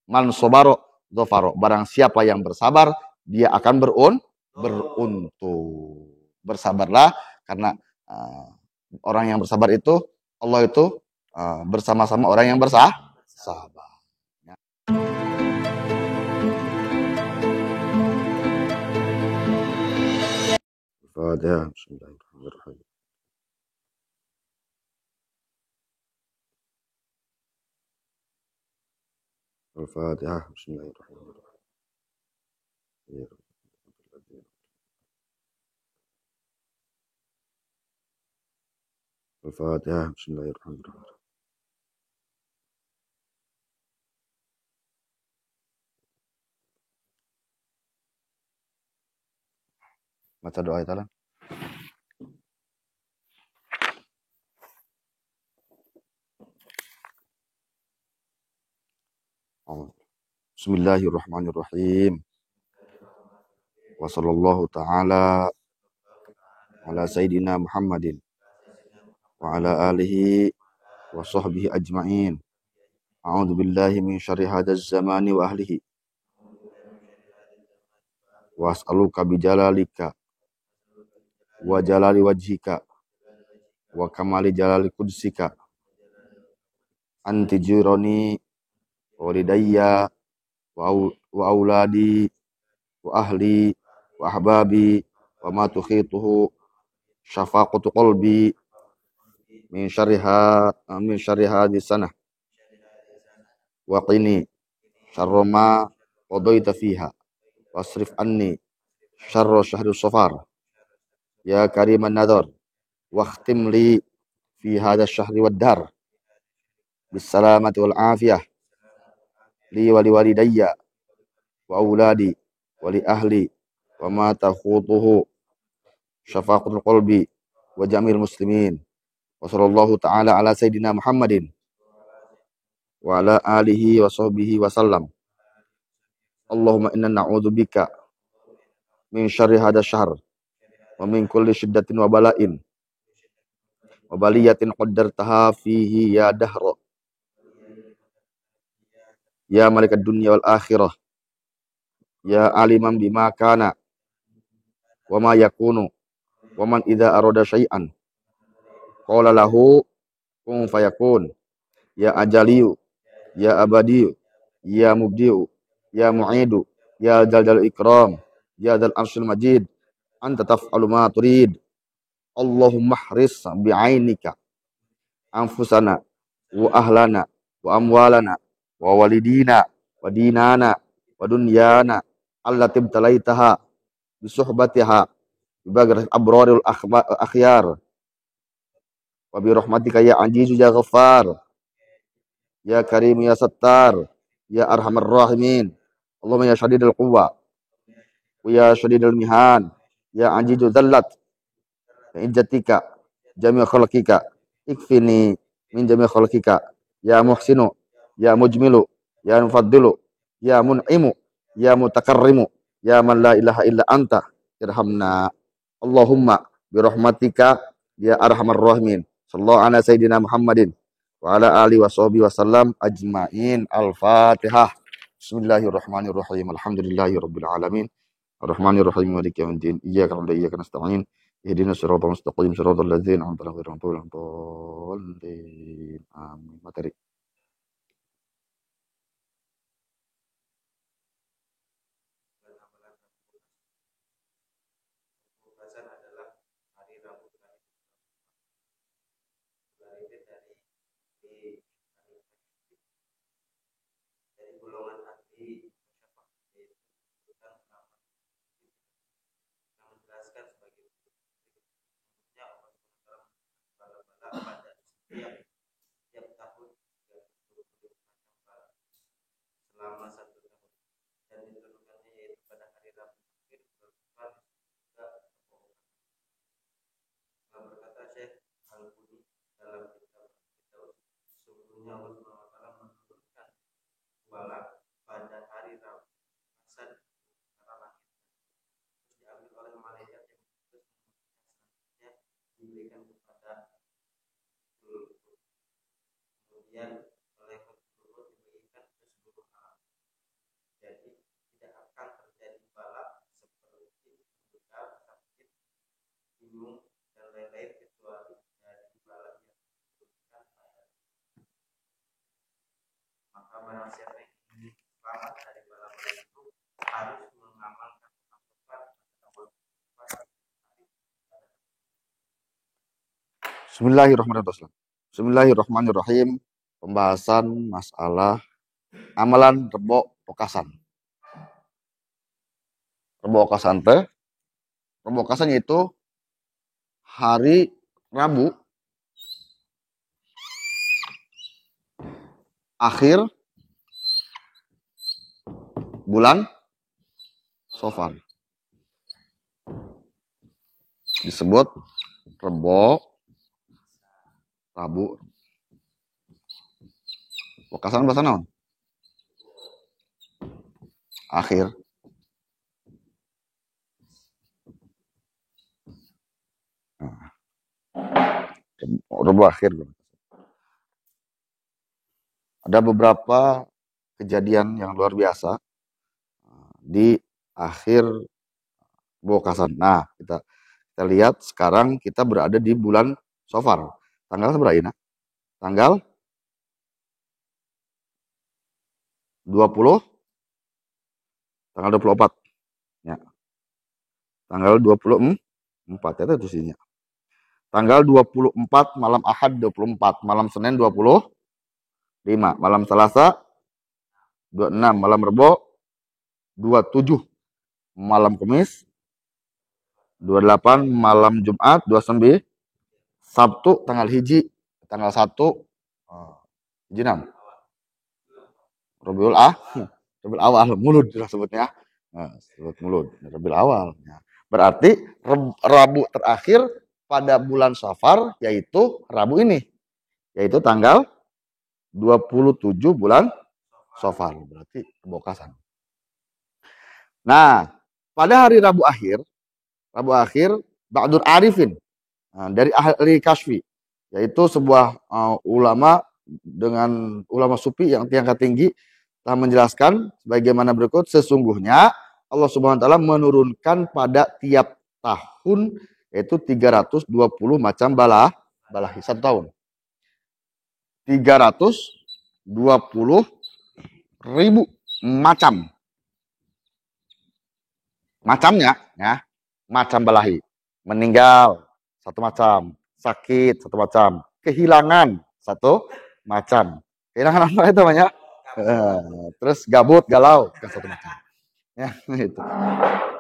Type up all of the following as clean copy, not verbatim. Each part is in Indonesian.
Man sobaro dhafaro. Barang siapa yang bersabar, dia akan beruntung. Bersabarlah karena orang yang bersabar itu, Allah itu bersama-sama orang yang bersabar. Al-Fatihah. Bismillahirrahmanirrahim. Al-Fatihah. Bismillahirrahmanirrahim. Al-Fatihah. Bismillahirrahmanirrahim. Baca doa itu lah. Bismillahirrahmanirrahim. Wa sallallahu ta'ala ala sayyidina Muhammadin wa ala alihi wa sahbihi ajma'in. A'udzu billahi min syarri hadzal zamani wa ahlihi. Wa as'aluka bi jalalika wa jalali wajhika wa kamali jalali qudsika anti jirani walidayya wa auladi wa ahli wa ahbabi wa ma tukhituhu syafaqatu qalbi min syarri hadhihi sanah wa qini syarra ma qadaita fiha wasrif anni syarra syahri safar ya kariman nadhar wakhtim li fi hadha syahri wad dar bis salamati wal afiyah li wa li walidayya wa auladi wa li ahli wa ma takhutuhu syafaqatul qalbi wa jamil muslimin wa sallallahu ta'ala ala sayyidina Muhammadin wa ala alihi wa sahbihi wa sallam. Allahumma inna na'udzubika min syarri hadha syahr wa min kulli syiddatin wa bala'in wa baliyatin qaddartaha fihi ya dahra ya malikad dunya wal akhirah ya aliman bima kana wa ma yakunu wa man idza arada syai'an qala lahu kun fayakun ya ajaliyu ya abadiyu ya mubdiu ya mu'idu ya dzal ikram ya dzal arsyil majid anta taf'alu ma turid. Allahumma hris bi'ainika anfusana wa ahlana wa amwalana wa walidina wa dinana wa dunyana allati ibtalaitaha bi suhbatiha bi bagril abraril akhyar wa bi rahmatika ya azizu ya ghaffar ya karim ya sattar ya arhamar rahimin. Allahumma ya syadidul quwwa wa ya syadidul mihan ya azizu dzallat ya izzatika jami' khalqika ikfini min jami' khalqika ya muhsinu ya mujmilu ya mufaddilu ya mun'imu ya mutakarrimu ya man la ilaha illa anta irhamna. Allahumma bi rahmatika ya arhamar rahimin. Sallallahu ala sayyidina Muhammadin wa ala alihi wa sahbihi wasallam ajma'in. Al-Fatihah. Bismillahirrahmanirrahim. Alhamdulillahirabbil alamin. Arrahmanirrahim maliki yaumiddin. Iyyaka na'budu wa iyyaka nasta'in. Ihdinas siratal mustaqim siratal ladzina an'amta 'alaihim ghairil maghdubi 'alaihim. Amin. Materi. Selama 1 tahun dan ditentukannya yaitu pada hari Rabu akhir bulan juga berkata Syekh Al-Buni dalam kitab sesungguhnya Allah SWT menurunkan wala pada hari Rabu asal antara langit terus diambil oleh malaikat yang terus selanjutnya diberikan kepada kemudian oleh diberikan ke seluruh alam Bismillahirrahmanirrahim. Bismillahirrahmanirrahim. Pembahasan masalah amalan rebo pokasan. Rebo pokasan yaitu hari Rabu akhir bulan Safar. Disebut Rabu pokasan bahasa naon? Akhir. Rabu akhir. Ada beberapa kejadian yang luar biasa di akhir pokasan. Nah, kita lihat sekarang kita berada di bulan Safar. Tanggal berapa ini? Tanggal 20, tanggal 24. Ya. Tanggal 24 itu tulisnya. Tanggal 24 malam Ahad 24, malam Senin 25, malam Selasa 26, malam Rebo 27, malam Kamis 28, malam Jumat 29, Sabtu tanggal hiji, tanggal 1 hiji 6. Rabiul Awal, mulud sebutnya. Nah, sebut mulud, Rabiul Awal. Ya. Berarti Rabu terakhir pada bulan Safar yaitu Rabu ini, yaitu tanggal 27 bulan Safar, berarti pokasan. Nah, pada hari Rabu akhir Ba'dur Arifin, dari ahli kasfi, yaitu sebuah ulama sufi yang tingkat tinggi, telah menjelaskan bagaimana berikut. Sesungguhnya Allah Subhanahu wa taala menurunkan pada tiap tahun yaitu 320 macam balahi satu tahun. 320.000 macamnya, ya, macam balahi. Meninggal satu macam, sakit satu macam, kehilangan satu macam. Kehilangan apa itu banyak? Terus gabut, galau kan satu macam. Ya, itu.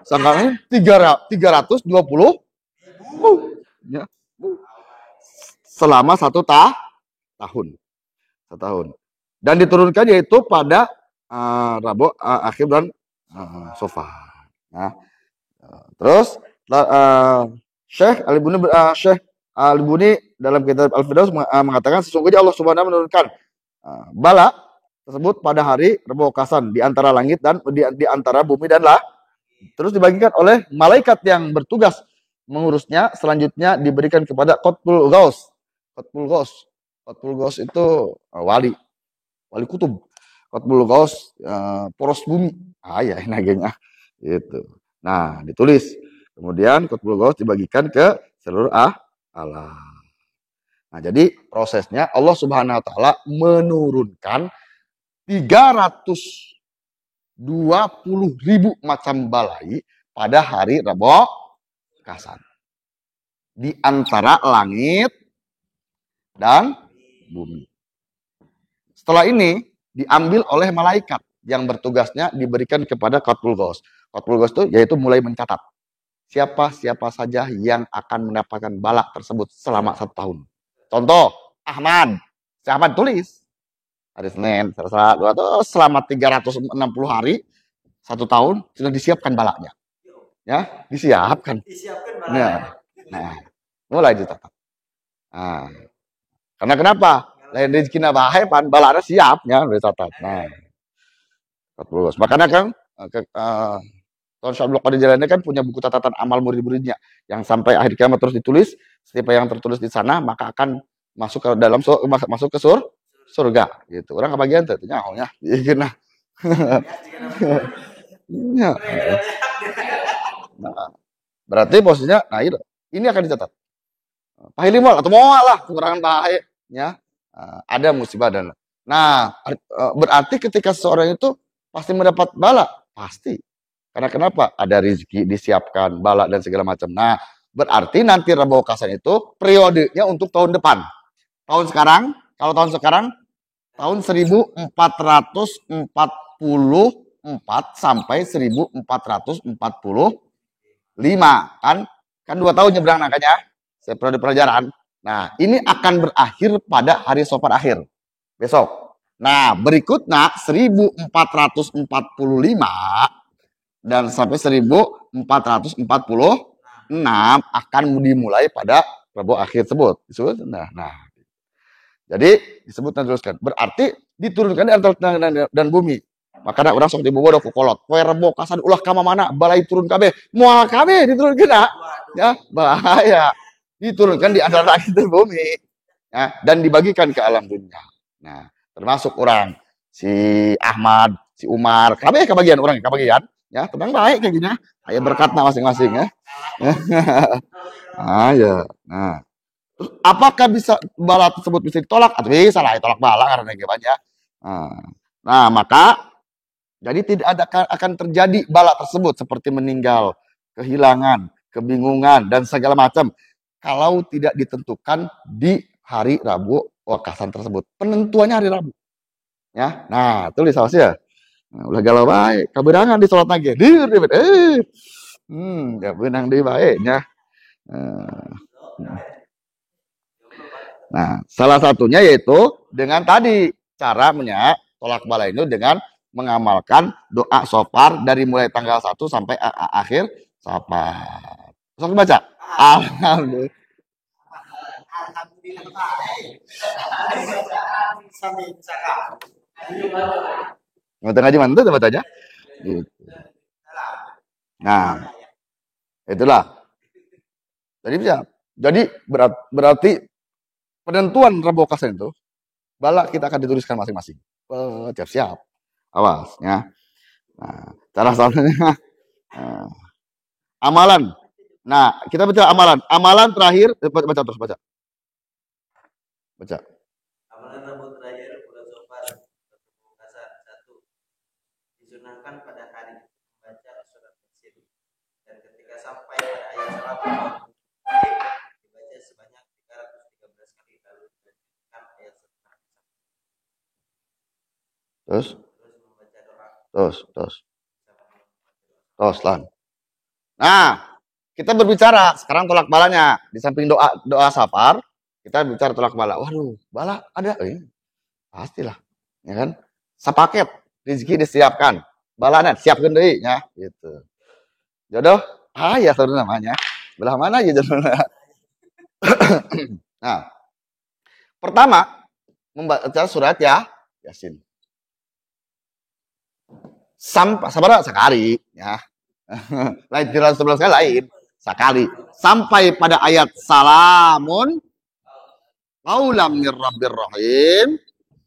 Sangkanya 320 ya, selama satu tahun. Dan diturunkan yaitu pada Rabu akhir bulan Safar. Nah, terus Syekh Al-Buni dalam kitab Al-Firdaus mengatakan sesungguhnya Allah Subhanahu wa taala menurunkan bala tersebut pada hari Rabu Okasan di antara langit dan di antara bumi dan lah. Terus dibagikan oleh malaikat yang bertugas mengurusnya. Selanjutnya diberikan kepada Qutbul Ghaus. Qutbul Ghaus itu wali kutub. Qutbul Ghaus poros bumi. Ya nagenya itu. Nah, ditulis. Kemudian Qutbul Ghaus dibagikan ke seluruh alam. Nah, jadi prosesnya Allah Subhanahu wa taala menurunkan 320.000 macam balahi pada hari Rabu Kasan di antara langit dan bumi. Setelah ini diambil oleh malaikat yang bertugasnya diberikan kepada Qutbul Ghaus. Qutbul Ghaus itu yaitu mulai mencatat siapa saja yang akan mendapatkan bala tersebut selama 1 tahun. Contoh, Ahmad tulis hari Senin, Selasa, selama 360 hari 1 tahun sudah disiapkan balanya. Ya, disiapkan balanya. Nah, mulai dicatat. Nah, karena kenapa? Lain rezeki bae pan balanya siapnya dicatat. Nah, makanya kan Tuan Syabul Qadir Jailani kan punya buku catatan amal murid-muridnya yang sampai akhir kiamat terus ditulis. Setiap yang tertulis di sana maka akan masuk ke dalam masuk ke surga gitu. Orang kebagian tuh nyahonya. Nah. Ya. Nah, berarti posisinya ini akan dicatat. Pahilimal atau moal lah kekurangan bahaya ya. Ada musibah dan Nah, berarti ketika seseorang itu pasti mendapat bala, pasti. Karena kenapa? Ada rezeki disiapkan, bala dan segala macam. Nah, berarti nanti Rabu Kasan itu periodenya untuk tahun depan. Tahun sekarang, kalau tahun sekarang tahun 1444 sampai 1445 kan 2 tahun nyebrang angkanya periode pelajaran. Nah, ini akan berakhir pada hari sopar akhir besok. Nah, berikutnya 1445 dan sampai 1446 akan dimulai pada Rabu akhir tersebut. Nah, jadi disebut teruskan. Berarti diturunkan di antara langit dan bumi. Makanya orang sok dibawa ke kolot. Poe Rebo kasan ulah kama mana balai turun kabeh. Moal kabeh diturunkan ya, bahaya. Diturunkan di antara langit dan bumi. Ya, dan dibagikan ke alam dunia. Nah, termasuk orang si Ahmad, si Umar, kabeh kebagian orang kebagian. Ya, tenang baik kayak gini. Aya berkatna masing-masing ya. Ya. Nah, apakah bisa bala tersebut bisa ditolak? Atau bisa lah ditolak bala karena banyak. Nah, maka jadi tidak ada akan terjadi bala tersebut seperti meninggal, kehilangan, kebingungan dan segala macam kalau tidak ditentukan di hari Rabu wakasan tersebut. Penentuannya hari Rabu. Ya. Nah, tulis awas ya. Nah, ulah galau baik, kaberangan di salat lagi. Ya benang deui baiknya. Nah, salah satunya yaitu dengan tadi caranya tolak bala itu dengan mengamalkan doa sopar dari mulai tanggal 1 sampai akhir sopar. Bisa baca? Alhamdulillah. Ngerti ngaji mana tuh bacanya? Nah, itulah. Jadi berarti penentuan Rabu Kasan itu bala kita akan dituliskan masing-masing. Siap-siap. Awas ya. Nah, cara soalnya amalan. Nah, kita baca amalan. Amalan terakhir baca terus baca. Baca. Amalan Rabu terakhir bulan Sofar satu disunahkan pada hari membaca surat Yasin dan ketika sampai pada ayat salam dibaca sebanyak 313 kali lalu dilanjutkan ayat setelah terus membaca doa terus lan. Nah, kita berbicara sekarang tolak balanya di samping doa safar kita bicara tolak bala. Waduh, bala ada pastilah ya kan sepaket rezeki disiapkan balana siapkan deui ya gitu. Jodoh ya saudara namanya belah mana aja jodohnya. Nah, pertama membaca surat Yasin. Sabar sekali ya. Lain 11 kali lain sekali sampai pada ayat salamun qaulam mir rabbir rahim.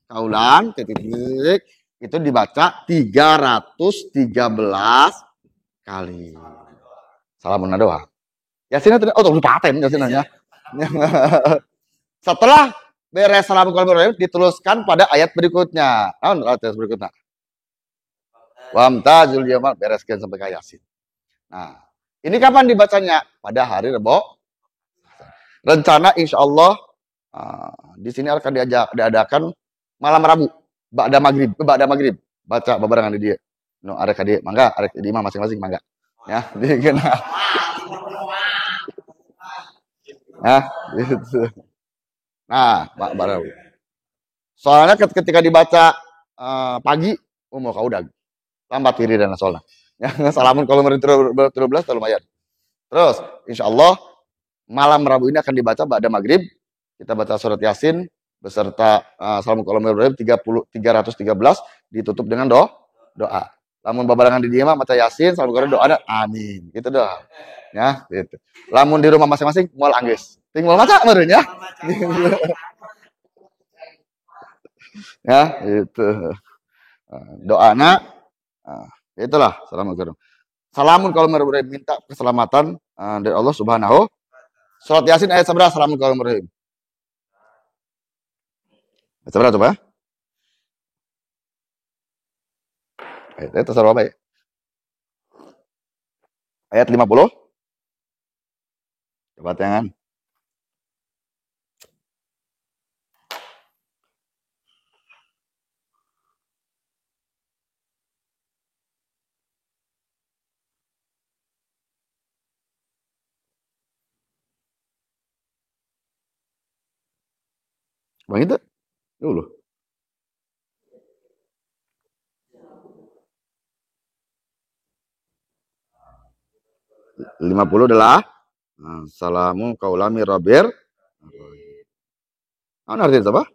Kaulan titik itu dibaca 313 kali. Salamun doa. Yasin itu tuh paten Yasinnya. Setelah beres salamun qaulam rahim dituliskan pada ayat berikutnya. Ayat berikutnya. Wamtazul yauma bereskan sampai ke Yasin. Nah, ini kapan dibacanya? Pada hari Rebo. Rencana insya Allah di sini akan diadakan malam Rabu, ba'da maghrib. Baca bebarengan di dia. No, ada kadi mangga, ada di imam masing-masing mangga. Ya, dikena. Gitu. Nah, Pak Barawi. Soalnya ketika dibaca pagi, mau kau udah lambat diri dan soalnya. Ya, salamun kalau menurut 13 lumayan. Terus, insya Allah malam Rabu ini akan dibaca ba'da maghrib. Kita baca surat Yasin beserta salamun kalau menurut 313 ditutup dengan doa. Lamun babarangan di diema baca Yasin salamun kalau doa amin. Gitu doa. Ya, gitu. Lamun di rumah masing-masing moal anggeus. Tinggal maca meureun ya. Ya, itu. Doana itulah salamun kalau merahim minta keselamatan dari Allah Subhanahu. Surat Yasin ayat 11 salamun kalau merahim. Ayat 11 coba. Itu surah apa ya? Ayat 50. Coba tangan. Bang itu dulu. 50 adalah salamu kaulami rabir. Apa artinya apa?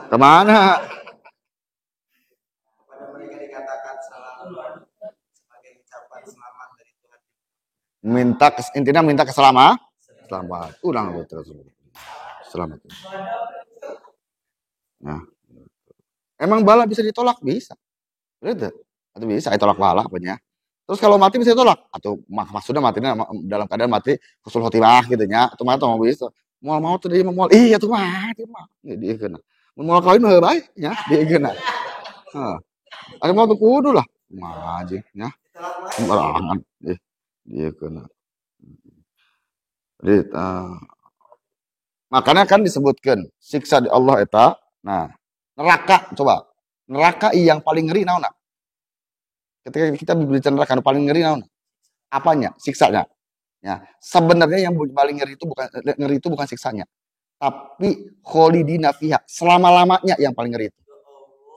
Kemana? Kepada mereka dikatakan salam sebagai ucapan selamat dari Tuhan. Intinya minta keselamatan. Selamat. Ulang terus. Selamat. Nah. Emang bala bisa ditolak? Bisa. Betul. Atau bisa ditolak bala apanya. Terus kalau mati bisa ditolak atau maksudnya matinya dalam keadaan mati husnul khotimah gitu nya. Atau mah mau bisa. Mau tuh dia mau. Iya tuh mati mah. Dia kena. Mau kawin mah baik ya, dia kena. Heeh. Ada mau tuh kudu lah. Ngaji nya. Sembarangan. Dia kena. Jadi makanya kan disebutkan siksa di Allah eta. Nah, neraka coba. Neraka yang paling ngeri naon? Ketika kita berbicara neraka yang paling ngeri naon? Apanya? Siksanya. Ya, sebenarnya yang paling ngeri itu bukan siksanya, tapi kholidina fiha, selama-lamanya yang paling ngeri itu.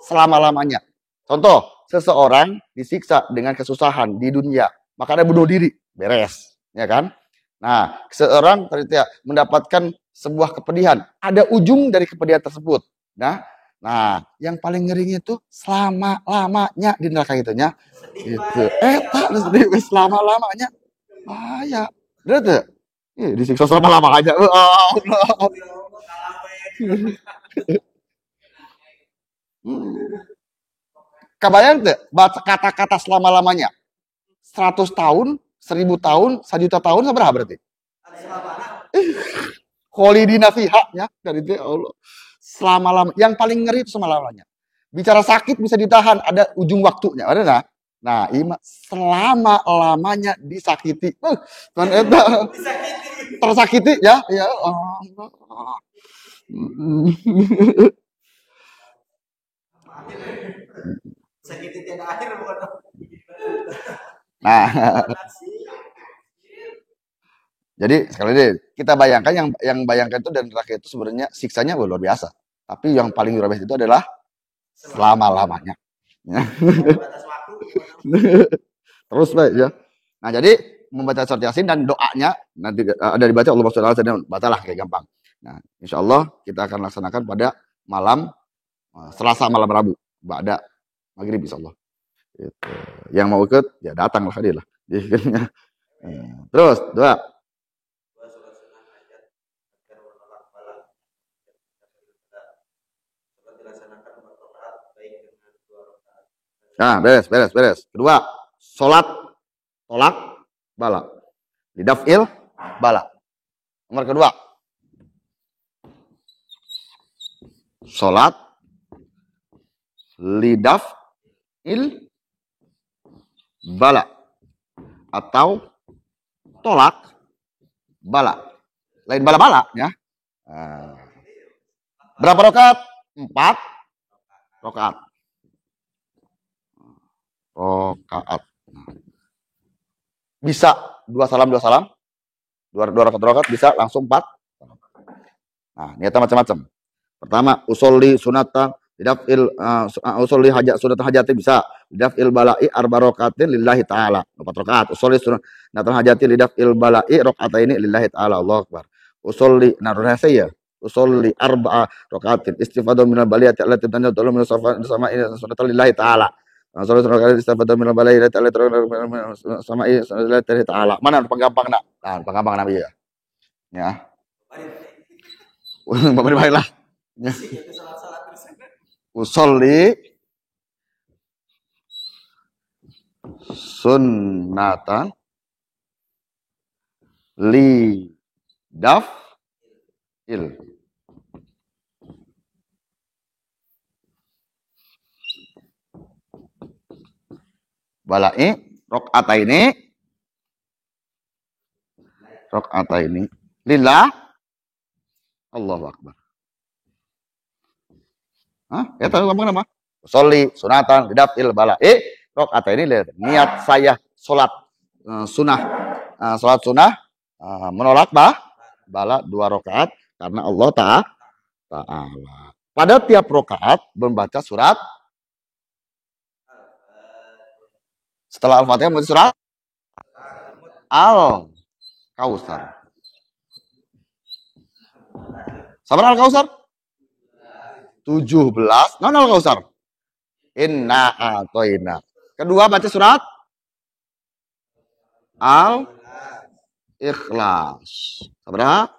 Selama-lamanya. Contoh, seseorang disiksa dengan kesusahan di dunia, maka dia bunuh diri, beres, ya kan? Nah, seseorang mendapatkan sebuah kepedihan, ada ujung dari kepedihan tersebut. Nah, yang paling ngerinya itu selama-lamanya di neraka itunya. Gitu. Selama-lamanya. Bahaya. Bener tuh? Disiksa selama-lamanya. Allah. Kebayang tuh baca kata-kata selama-lamanya. 100 tahun, 1000 tahun, 1.000.000 tahun seberapa berarti? Kholidina fiha ya dari itu Allah. Selama-lamanya. Yang paling ngeri itu selama-lamanya. Bicara sakit bisa ditahan, ada ujung waktunya, ada enggak? Nah, selama-lamanya disakiti. Kan eta tersakiti ya, ya Allah. Sakit tiada akhir bukan. Nah, jadi sekali lagi kita bayangkan yang bayangkan itu dan neraka itu sebenarnya siksanya luar biasa. Tapi yang paling luar biasa itu adalah selama-lamanya. Terus baik ya. Nah, jadi membaca surat Yasin dan doanya nanti ada dibaca Allah SWT dan bacalah kayak gampang. Nah, insya Allah kita akan laksanakan pada malam Selasa malam Rabu, ba'da maghrib insya Allah. Gitu. Yang mau ikut ya datanglah hadir lah. Terus doa. Nah, beres. Kedua, sholat tolak bala. Lidaf'il bala. Nomor kedua, sholat lidaf'il bala atau tolak bala. Lain bala-bala ya. Berapa rakaat? 4 rakaat. Bisa 2 salam. 2 rakaat bisa langsung 4. Nah, niatnya macam-macam. Pertama, usolli sunatan lidaf'il usolli hajat sunatan hajati bisa. Lidaf'il bala'i arba rakatin lillahi ta'ala. 4 rakaat. Usolli sunatan hajati lidaf'il bala'i rakaataini lillahi ta'ala. Allahu akbar. Usolli saya usolli arba'a rakatin istifadatu minal baliyati allati tanjatu min sama ini sunatan lillahi ta'ala. Usolli rakaat istifadatu minal baliyati allati sama ini sunatan lillahi ta'ala. Mana penggampang nak? Nah, penggampang Nabi ya. Ya. Bapak baiklah. Ya. Usolli sunnatan li daf il. Balai rok'ataini lillah Allahu akbar. Hah? Ya tahu ngomong apa? Soli sunatan lidafil balai rok'ataini niat saya sholat sunnah sholat sunnah menolak bala 2 rakaat karena Allah Ta'ala. Pada tiap rakaat membaca surat setelah Al-Fatihah membaca surat Al-Kautsar. Sabar Al-Kautsar? 17. Non Al-Kautsar. Inna a'toina. Kedua baca surat Al-Ikhlas. Sabar?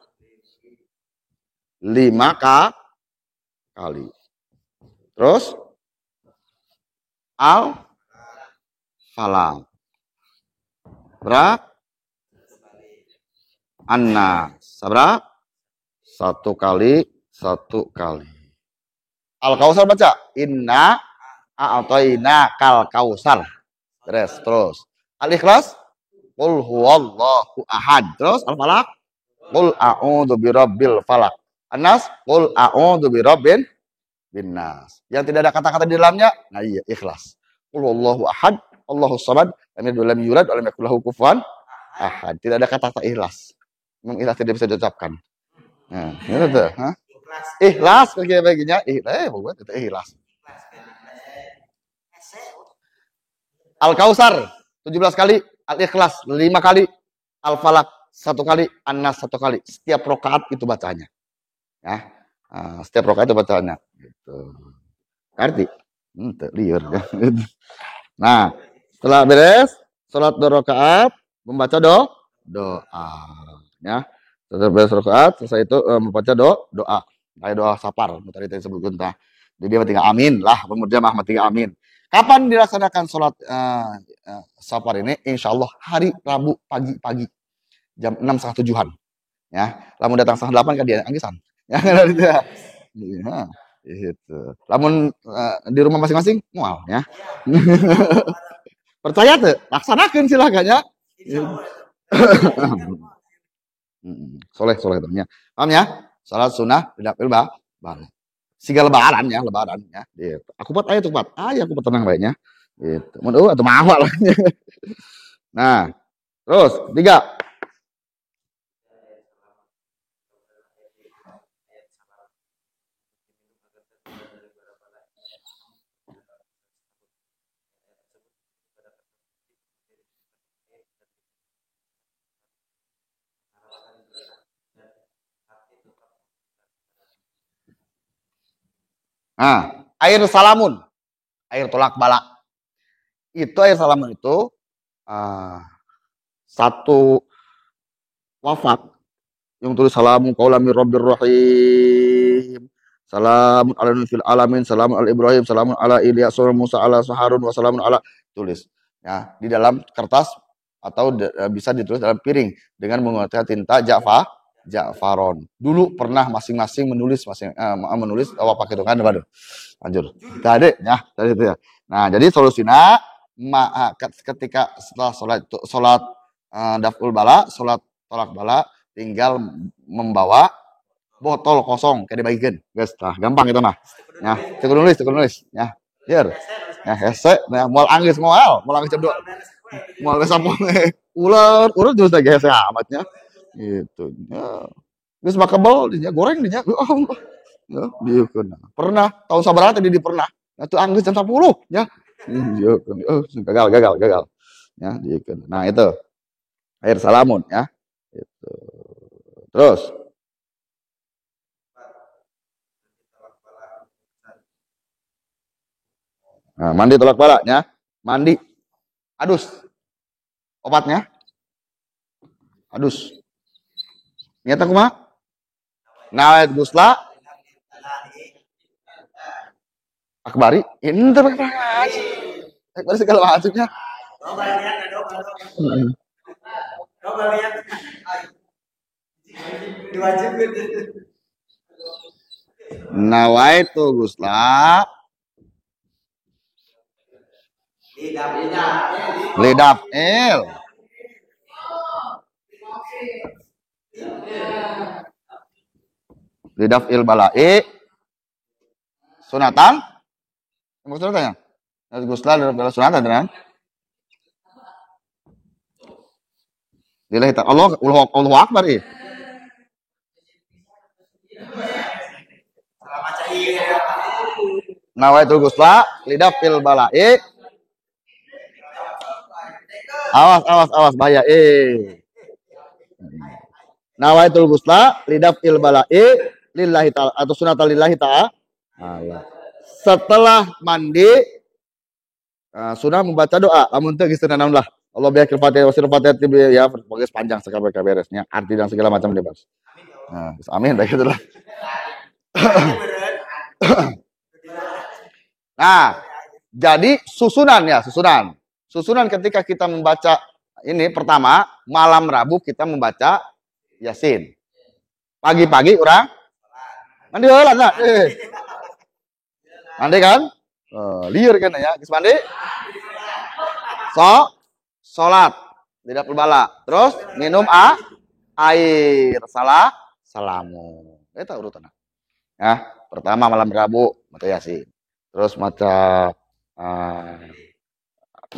5 kali. Terus Al-Falaq. Berapa? Annas. Sabra? 1 kali. Al-Kautsar baca. Inna a'toina kal kausar. Terus. Al-Ikhlas. Qul huwallahu ahad. Terus Al-Falaq. Qul a'udzu birabbil falaq. Annas. Qul a'udzu birabbin binnas. Yang tidak ada kata-kata di dalamnya. Nah iya, Ikhlas. Qul huwallahu ahad. Allahus samad. Lam yalid walam yulad walam yakul lahu kufuwan ahad. Tidak ada kata-kata ikhlas. Memang ikhlas tidak bisa diucapkan. Nah, itu tuh, hah? Ikhlas kayak baginya. Buat itu ikhlas. Al-Kautsar 17 kali, Al-Ikhlas 5 kali, Al-Falaq 1 kali, An-Nas 1 kali. Setiap rakaat itu bacanya. Ya. Setiap rakaat itu bacanya. Gitu. Arti? Liur. Nah, setelah beres salat 2 rakaat membaca doa. Ya. Setelah beres rakaat selesai itu membaca doa. Kayak doa sapar tadi sebutkan tah. Jadi dia tinggal amin lah, kemudian Ahmad tinggal amin. Kapan dilaksanakan sholat sapar ini? Insya Allah hari Rabu pagi-pagi jam 6:30-an. Ya, lamun datang 7:30 kan dia anggisan. Ya, gitu. Lamun di rumah masing-masing mual ya. Percaya tuh, laksanakan silakan ya. Soleh ternyata. Paham ya? Salat sunnah tidak balik. Siga lebaran ya. Gitu. Aku buat ayat tuh, aku buat tenang baiknya. Gitu. Atau mahal lah. Nah, terus 3. Nah, air salamun, air tolak bala. Itu air salamun itu satu wafat yang tulis salamun qaulami rabbir rahim. Salamun ala fil alamin, salamun ala Ibrahim, salamun ala Ilyas, Musa ala Harun, wa salamun ala tulis. Ya, di dalam kertas atau bisa ditulis dalam piring dengan menggunakan tinta Ja'faron. Dulu pernah masing-masing menulis wafat itu kan, waduh. Lanjut. Tadi ya, tadi itu ya. Nah, jadi solusinya ketika setelah sholat daful bala, sholat tolak bala, tinggal membawa botol kosong kayak dibagikan, guys. Nah, gampang itu nah. Ya, cukup nulis, ya. Biar. Ya, hese, nah, mau anggis jam 2. Mau sampung. Ular terus lagi hese amatnya. Gitu. Ya. Geus bakebel dinya, goreng dinya. Oh, ya, dieukeun. Pernah tahun sabaraha tadi pernah. Atuh anggis jam 10 ya. Dieukeun. Gagal. Ya, dieukeun. Nah, itu. Air salamun ya. Itu. Terus nah, mandi tolak balanya, mandi, adus, obatnya, adus. Niat aku mah, Nawait gusla akbari. Ini terus akbari segala macamnya. Nawaitu gusla lidaf il lidaf il balai sunatan. Maksudnya tanya. Gusla lidaf il sunatan kan? Lillahi ta'ala. Allahu akbar ih. Nawaitu gusla lidaf il balai. Awas bahaya Nawaitul gusla lidaf il balai lillahi ta'ala atau sunatan lillahi ta'ala. Setelah mandi sunnah membaca doa. Lamun teu geus naon lah. Allah biakil fatihah wasir fatihah ya pakai panjang sekali beresnya arti dan segala macam dibahas. Nah, amin dah gitu lah. Nah, jadi susunan ketika kita membaca ini pertama malam Rabu kita membaca Yasin. Pagi-pagi orang mandi heula nah. Mandi kan? Liur kan ya, geus mandi. Salat, tidak berbala. Terus minum air, salamu. Eta urutan. Ya, pertama malam Rabu maca Yasin. Terus maca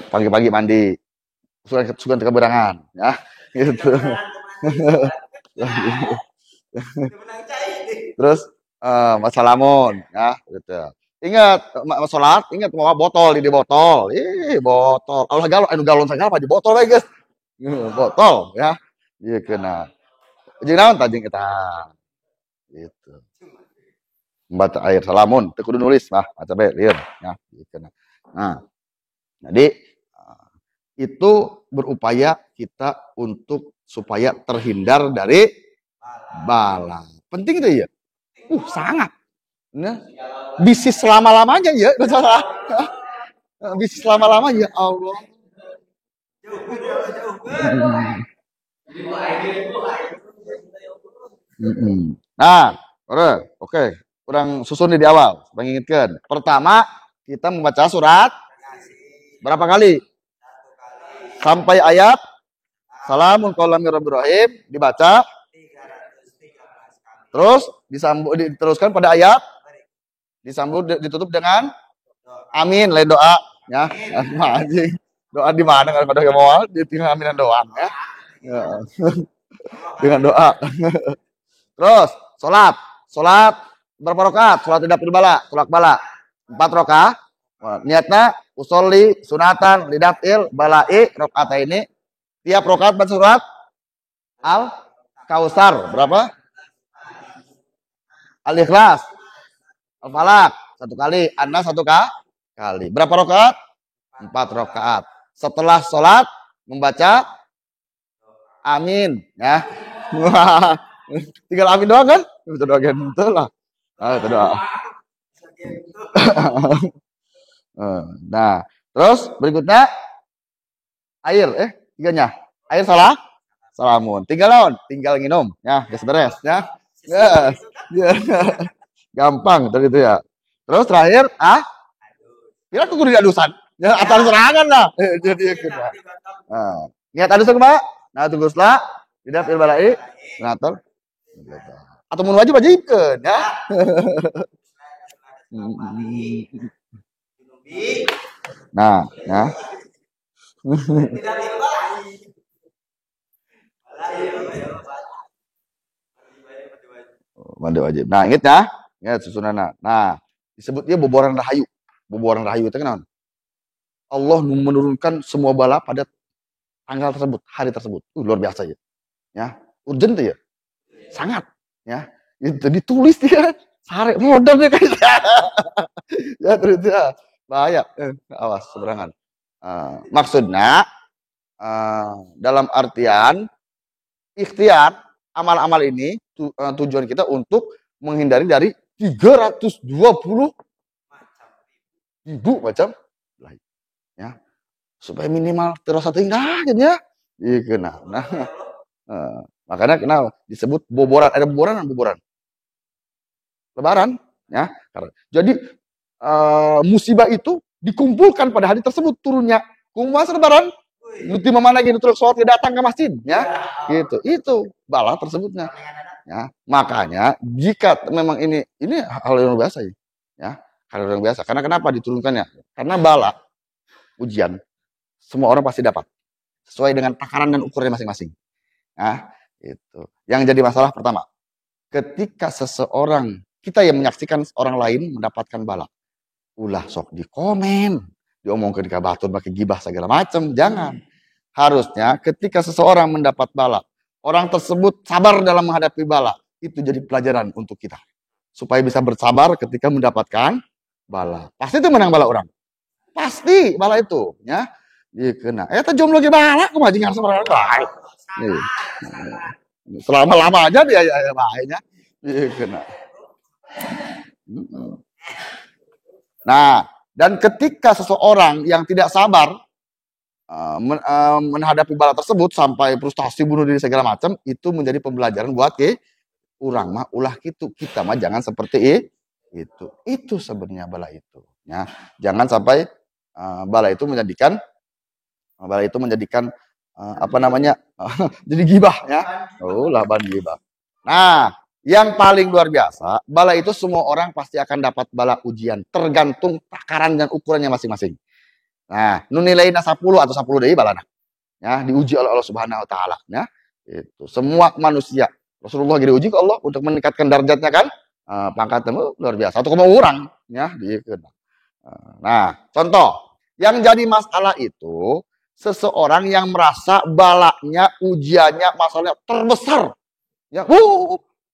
pagi-pagi mandi. Sugan keberangan, ya. Gitu. Terus salamun, ya, gitu. Ingat sholat, ingat mau botol di botol. Botol. Allah galon segala apa di botol guys. Botol ya. Iya kena. Jeung naon tadi kita. Gitu. Membaca air salamun, teu kudu nulis mah, maca bae lieur ya, gitu. Nah. Jadi itu berupaya kita untuk supaya terhindar dari bala. Penting itu ya. Sangat. Nah, bisnis selama-lamanya ya, masalah. Bisnis selama-lamanya, Allah. Nah, oke. Kurang susun di awal, mengingatkan. Pertama, kita membaca surat berapa kali? Sampai ayat Salamun qaulan mir rabbir rahim dibaca. Terus diteruskan pada ayat disambut ditutup dengan amin lain doa ya. Anjing. Doa di mana kalau pada mau ditinggal aminan doang ya. Dengan doa. Terus salat berapa rakaat? Salat tidak berbala, salat bala. 4 rakaat. Niatnya usolli sunatan lidafil balai rakaat ini. Tiap rakaat baca surat Al-Kausar berapa? Al-Ikhlas, Al-Falaq 1 kali, An-Nas 1 kali. Berapa rakaat? 4 rakaat. Setelah sholat membaca amin ya. Tinggal amin doang kan? Itu doa gitu lah. Itu doa. Nah, terus berikutnya air tiganya. Air salamun. Tinggal nginum ya, beres ya. Yes. Gampang tadi itu ya. Terus terakhir kira kudu diadusan. Ya atas serangan lah. Jadi kita. Niat adusan kumaha? Nah tuguslah tidak fil balai senator. Atau mun wajibkeun ya. Nah, ya. Mandi wajib. Nah, inget ya. Ingat susunana. Nah, disebutnya boboran rahayu. Boboran rahayu itu kan Allah menurunkan semua bala pada tanggal tersebut, hari tersebut. Luar biasa ya. Ya, urgent ya. Sangat ya. Itu ditulis dia. Sare modal dia kan. Ya, terus ya. Bahaya. Awas seberangan. Maksudnya dalam artian ikhtiar amal-amal ini tujuan kita untuk menghindari dari 320 ribu macam lain. Ya. Supaya minimal terasa tinggal ya. Iya, nah. Makanya kenapa disebut boboran? Ada boboran. Lebaran, ya. Jadi musibah itu dikumpulkan pada hari tersebut turunnya. Kumas lebaran, nuti mana gitu terus sholat datang ke masjid, ya. Gitu. Itu bala tersebutnya. Ya, makanya jika memang ini hal yang biasa ya. Hal yang biasa. Karena kenapa diturunkannya? Karena bala ujian semua orang pasti dapat sesuai dengan takaran dan ukurannya masing-masing. Nah, itu. Yang jadi masalah pertama, ketika seseorang kita yang menyaksikan orang lain mendapatkan bala, ulah sok di komen, diomongkan ke batur pakai gibah segala macam, jangan. Harusnya ketika seseorang mendapat bala, orang tersebut sabar dalam menghadapi bala, itu jadi pelajaran untuk kita supaya bisa bersabar ketika mendapatkan bala. Pasti itu menang bala orang. Pasti bala itu, ya. Dikena. Jomblo ge bala kumaha jeung harus orang lain. Selama-lama aja dia baiknya. Dikena. Nah, dan ketika seseorang yang tidak sabar menghadapi bala tersebut sampai frustasi bunuh diri segala macam, itu menjadi pembelajaran buat urang mah ulah gitu. Kita mah jangan seperti itu. Itu sebenarnya bala itu. Ya, jangan sampai bala itu menjadikan jadi gibah ya. Laban gibah. Nah, yang paling luar biasa, bala itu semua orang pasti akan dapat bala ujian, tergantung takaran dan ukurannya masing-masing. Nah, nu nilainya 10 atau 10 deui balana. Ya, diuji oleh Allah Subhanahu wa taala, ya. Itu semua manusia. Rasulullah diuji ke Allah untuk meningkatkan derajatnya kan? Pangkatnya luar biasa. Atau mau orang, ya, Nah, contoh yang jadi masalah itu seseorang yang merasa balanya, ujiannya, masalahnya terbesar. Ya,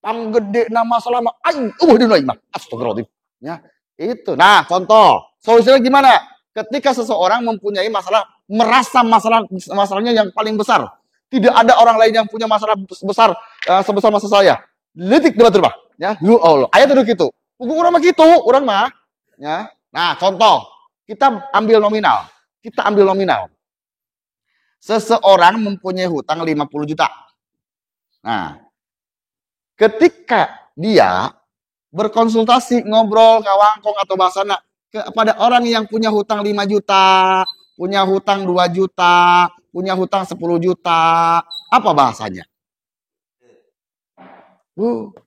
panggede nama masalah mah astagfirullahaladzim. Ya, itu. Nah, contoh, solusinya gimana? Ketika seseorang mempunyai masalah, merasa masalahnya yang paling besar. Tidak ada orang lain yang punya masalah besar sebesar masalah saya. Letik debat rumah, ya. Lu Allah. Ayat itu gitu. Orang mah gitu, orang mah. Ya. Nah, contoh, kita ambil nominal. Seseorang mempunyai hutang 50 juta. Nah, ketika dia berkonsultasi, ngobrol, kawangkong atau bahasana kepada orang yang punya hutang 5 juta, punya hutang 2 juta, punya hutang 10 juta, apa bahasanya?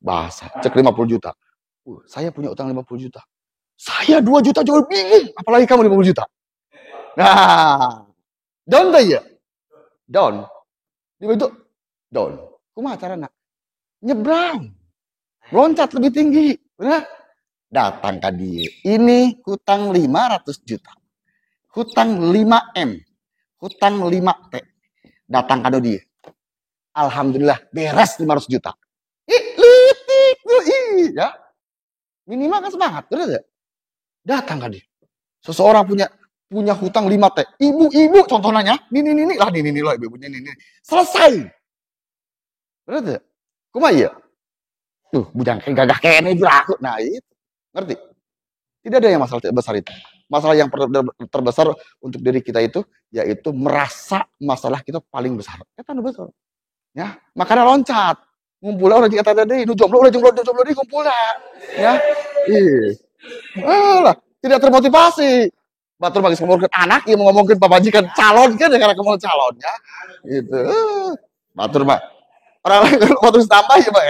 Bahasa, cek 50 juta. Saya punya hutang 50 juta. Saya 2 juta jauh bingung, apalagi kamu 50 juta. Nah, down ya? Down. Itu down. Kumaha carana? Nyebrang. Loncat lebih tinggi. Benar? Datang ke dia. Ini hutang 500 juta. Hutang 5M. Hutang 5T. Datang ke dia. Alhamdulillah beres 500 juta. Litik. Ya. Minimal kan semangat. Benar ya? Datang ke dia. Seseorang punya hutang 5T. Ibu contohnya. Ini loh ibunya ini. Selesai. Benar ya? Kumaha ya? Bujang gagah kene beraku. Nah, itu. Ngerti? Tidak ada yang masalah besar itu. Masalah yang terbesar untuk diri kita itu yaitu merasa masalah kita paling besar. Eta besar. Ya, makanya loncat. Ngumpul orang kata tadi, nu jomblo di ngumpulna. Ya. Lah, tidak termotivasi. Batur magis ngomongkeun anak, ieu ngomongkeun papajikan calon kan karena kamu calon ya. Gitu. Batur mah. Orang lain kalau tambah ya, Pak.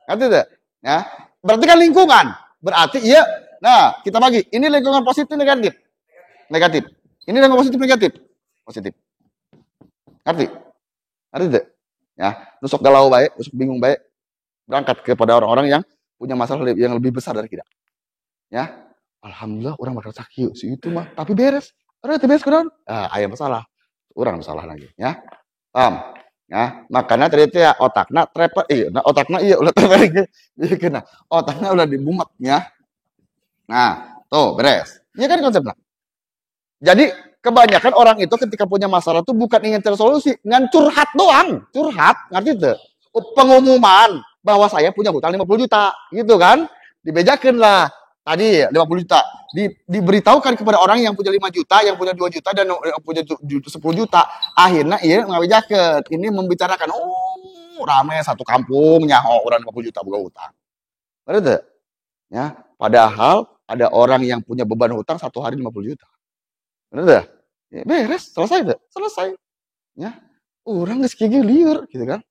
Kan tidak? Ya. Berarti kan lingkungan. Berarti iya. Nah, kita bagi. Ini lingkungan positif negatif. Negatif. Ini lingkungan positif negatif. Positif. Ngerti? Ngerti tidak? Ya, nusuk galau baik, nusuk bingung baik. Berangkat kepada orang-orang yang punya masalah yang lebih besar dari kita. Ya. Alhamdulillah orang bakal sakit si itu mah, tapi beres. Orang itu beres kan? Aya masalah. Orang masalah lagi, ya. Paham? Ya, makanya ternyata ya otakna trepet otakna ulah terpering. Kena otakna ulah dibumet ya. Nah, tuh beres. Iya kan konsepnya. Jadi kebanyakan orang itu ketika punya masalah tuh bukan ingin cari solusi, ngan curhat doang. Curhat, ngerti tuh? pengumuman bahwa saya punya hutang 50 juta, gitu kan? Dibejakan lah. Tadi 50 juta. Diberitahukan kepada orang yang punya 5 juta, yang punya 2 juta, dan yang punya 10 juta. Akhirnya iya ngabejakeun. Ini membicarakan, oh rame satu kampung nyaho orang 50 juta buka hutang. Betul? Ya, padahal ada orang yang punya beban hutang satu hari 50 juta. Betul? Ya, beres, selesai deh. Selesai. Ya. Orang geus kieu lieur gitu kan.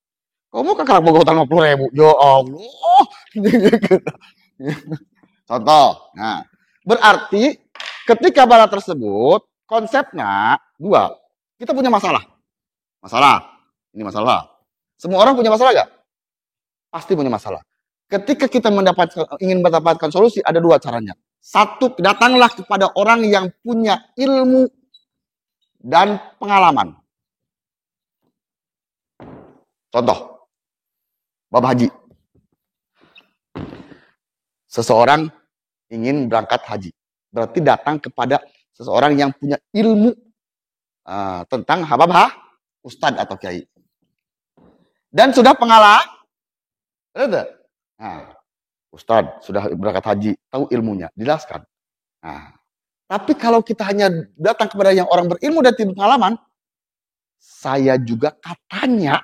Kamu kan karena boga hutang 50.000. Ya Allah. Contoh. Nah, berarti ketika bala tersebut konsepnya dua. Kita punya masalah. Masalah. Ini masalah. Semua orang punya masalah gak? Pasti punya masalah. Ketika kita ingin mendapatkan solusi, ada dua caranya. Satu, datanglah kepada orang yang punya ilmu dan pengalaman. Contoh, Bapak Haji. Seseorang ingin berangkat haji. Berarti datang kepada seseorang yang punya ilmu tentang ustadz atau kiai. Dan sudah pengalaman. Nah, ustadz sudah berangkat haji, tahu ilmunya, jelaskan. Nah, tapi kalau kita hanya datang kepada yang orang berilmu dan tidak pengalaman, saya juga katanya,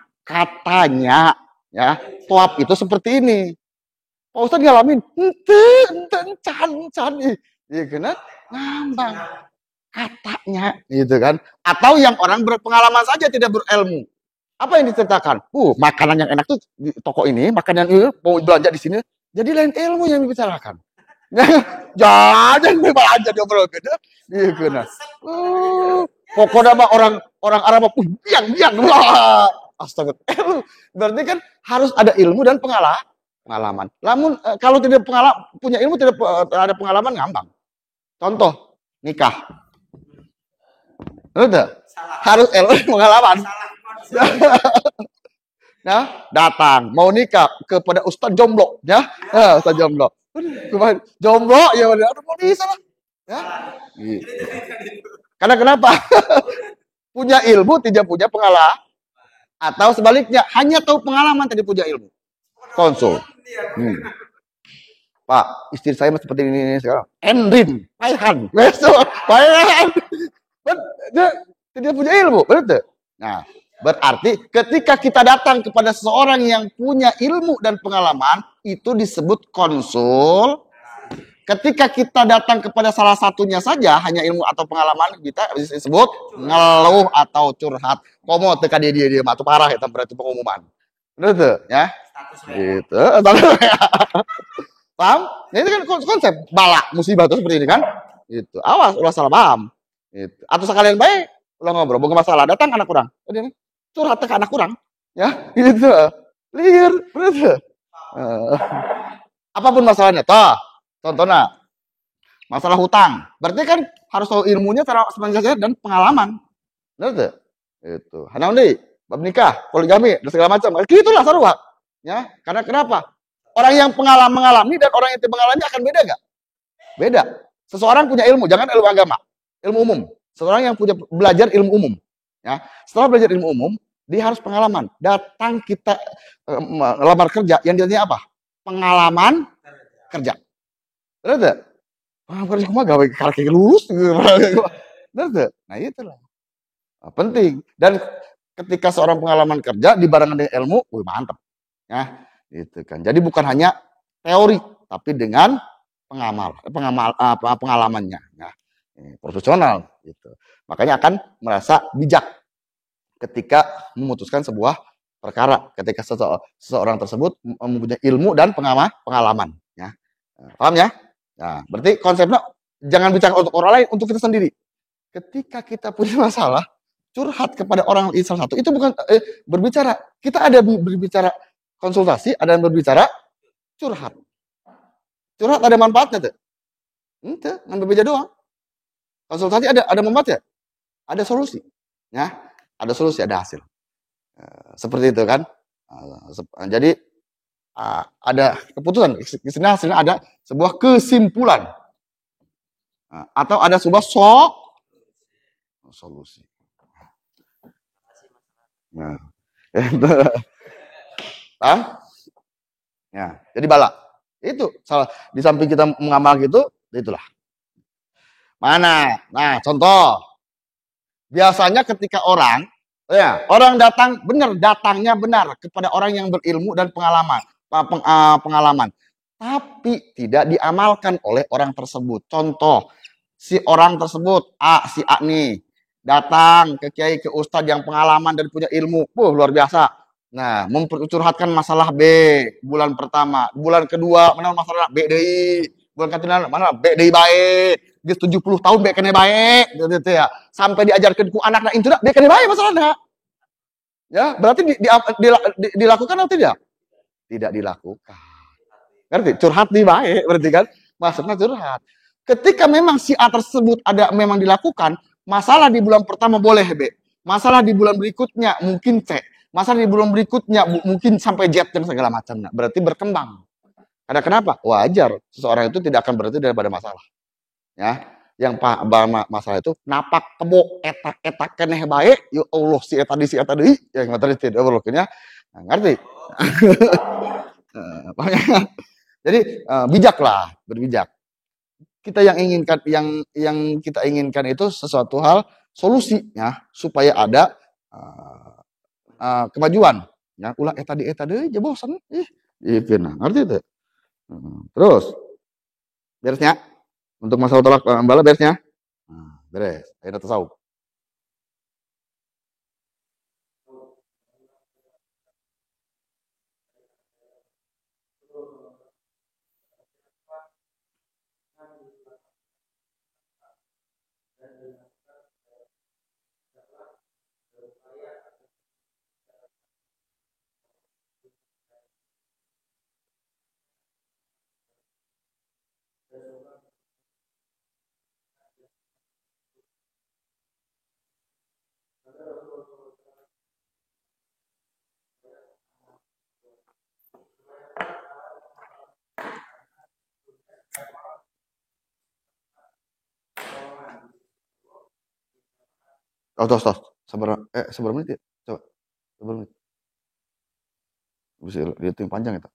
ya, toab itu seperti ini. Pak Ustadz ngalamin, can, ya kan? Ngambang, katanya, gitu kan? Atau yang orang berpengalaman saja tidak berilmu. Apa yang diceritakan? Makanan yang enak tuh di toko ini, makanan ini mau belanja di sini. Jadi lain ilmu yang dibicarakan. Jangan belanja dia berobat. Iya kan? Pokoknya mah orang Arab biang. Astaga. Berarti kan harus ada ilmu dan pengalaman. Namun kalau tidak punya ilmu, tidak ada pengalaman, ngambang. Contoh nikah. Betul? Harus ilmu pengalaman. Nah, datang mau nikah kepada Ustadz Jomblo, ya, Ustadz Jomblo. Jomblo ya, aduh mau bisa lah. Ya. Gitu. Karena kenapa? Punya ilmu tidak punya pengalaman, atau sebaliknya hanya tahu pengalaman tidak punya ilmu. Konsul. Pak, istri saya seperti ini sekarang. Endin, Paihan, besok, Paihan. Tidak punya ilmu, betul? Nah, berarti ketika kita datang kepada seseorang yang punya ilmu dan pengalaman, itu disebut konsul. Ketika kita datang kepada salah satunya saja, hanya ilmu atau pengalaman, kita disebut ngeluh atau curhat. Komo teka dia matu parah itu berarti pengumuman. Betul ya? Gitu. Paham? Nah, ini kan konsep bala musibah itu seperti ini kan? Itu. Awas ulah salah paham. Itu. Atau sekalian baik, ulah ngobrol, boga masalah, datang anak kurang. Jadi curhat ke anak kurang, ya, gitu. Liar, betul. Apapun masalahnya, toh. Contohnya, masalah hutang. Berarti kan harus tahu ilmunya dan pengalaman. Betul? Itu. Hanauni, bab nikah, poligami, dan segala macam. Gitulah sarua. Ya, karena kenapa? Orang yang mengalami dan orang yang tidak mengalami akan beda nggak? Beda. Seseorang punya ilmu, jangan ilmu agama, ilmu umum. Seseorang yang punya belajar ilmu umum. Ya, setelah belajar ilmu umum, dia harus pengalaman. Datang kita melamar kerja, yang ditanya apa? Pengalaman kerja. Betul? Kerja mah gawe kaki lulus. Betul? Nah, itulah. Nah, penting. Dan ketika seorang pengalaman kerja dibarengan dengan ilmu, mantap. Ya, gitu kan. Jadi bukan hanya teori, tapi dengan pengalamannya. Nah, profesional gitu. Makanya akan merasa bijak ketika memutuskan sebuah perkara, ketika seseorang tersebut mempunyai ilmu dan pengalaman, ya. Paham ya? Nah, berarti konsepnya jangan bicara untuk orang lain, untuk kita sendiri. Ketika kita punya masalah, curhat kepada orang salah satu, itu bukan berbicara. Kita ada berbicara konsultasi, ada yang berbicara curhat. Curhat ada manfaatnya tuh. Itu, ngambil beja doang. Konsultasi ada manfaatnya. Ada solusi. Ya, ada solusi, ada hasil. Seperti itu kan. Jadi ada keputusan, hasilnya ada sebuah kesimpulan. Atau ada sebuah solusi. Nah, Paham? Ya, jadi bala. Itu salah di samping kita mengamal gitu, itulah. Mana? Nah, contoh. Biasanya ketika orang datang benar, datangnya benar kepada orang yang berilmu dan pengalaman, tapi tidak diamalkan oleh orang tersebut. Contoh, si orang tersebut si A nih datang ke kiai, ke ustadz yang pengalaman dan punya ilmu, luar biasa. Nah, mempercurhatkan masalah B bulan pertama, bulan kedua mana masalah B DI, bulan ketiga mana B DI baik, dia 70 tahun B kena baik, gitu ya. Sampai diajarkan ku anak itu dah B kena baik masalahnya. Ya, berarti dilakukan atau tidak? Tidak dilakukan. Ngerti? Curhat di baik, berarti kan? Maksudnya curhat. Ketika memang si A tersebut ada memang dilakukan, masalah di bulan pertama boleh B. Masalah di bulan berikutnya mungkin C. Masalah di bulan berikutnya mungkin sampai Z dan segala macam. Nah, berarti berkembang. Karena kenapa? Wajar. Seseorang itu tidak akan berhenti daripada masalah. Ya, yang masalah itu napak kebo etak keneh baik, ya Allah si eta deui, yang materi tidak berlakunya. Nah, ngerti? Jadi bijaklah, berbijak. Kita yang kita inginkan itu sesuatu hal solusinya supaya ada kemajuan. Ya, ulah eta deui aja bosan. Ieu ngerti teh. Terus beresnya untuk masalah tolak bala beresnya. Beres. Ayeuna tasawuf. Tos. Seberapa menit ya? Coba. Seberapa menit? Bisa lihat yang panjang itu.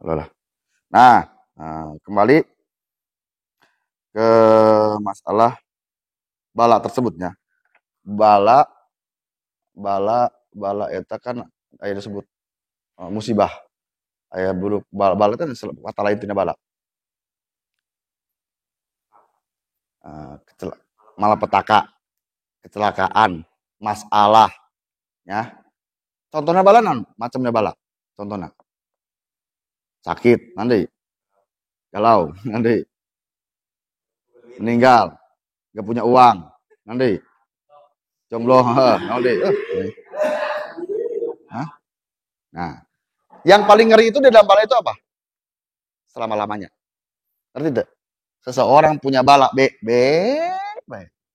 Alah. Nah, kembali ke masalah bala tersebutnya. Bala eta kan aya disebut musibah. Aya buruk bala itu kata lain tina bala. Malapetaka, kecelakaan, masalah, ya. Contohnya bala non, macamnya bala. Contohnya sakit, nanti galau, nanti meninggal, gak punya uang, nanti jomblo, nanti. Nah, yang paling ngeri itu di dalam bala itu apa? Selama-lamanya. Ngerti tidak? Seseorang punya bala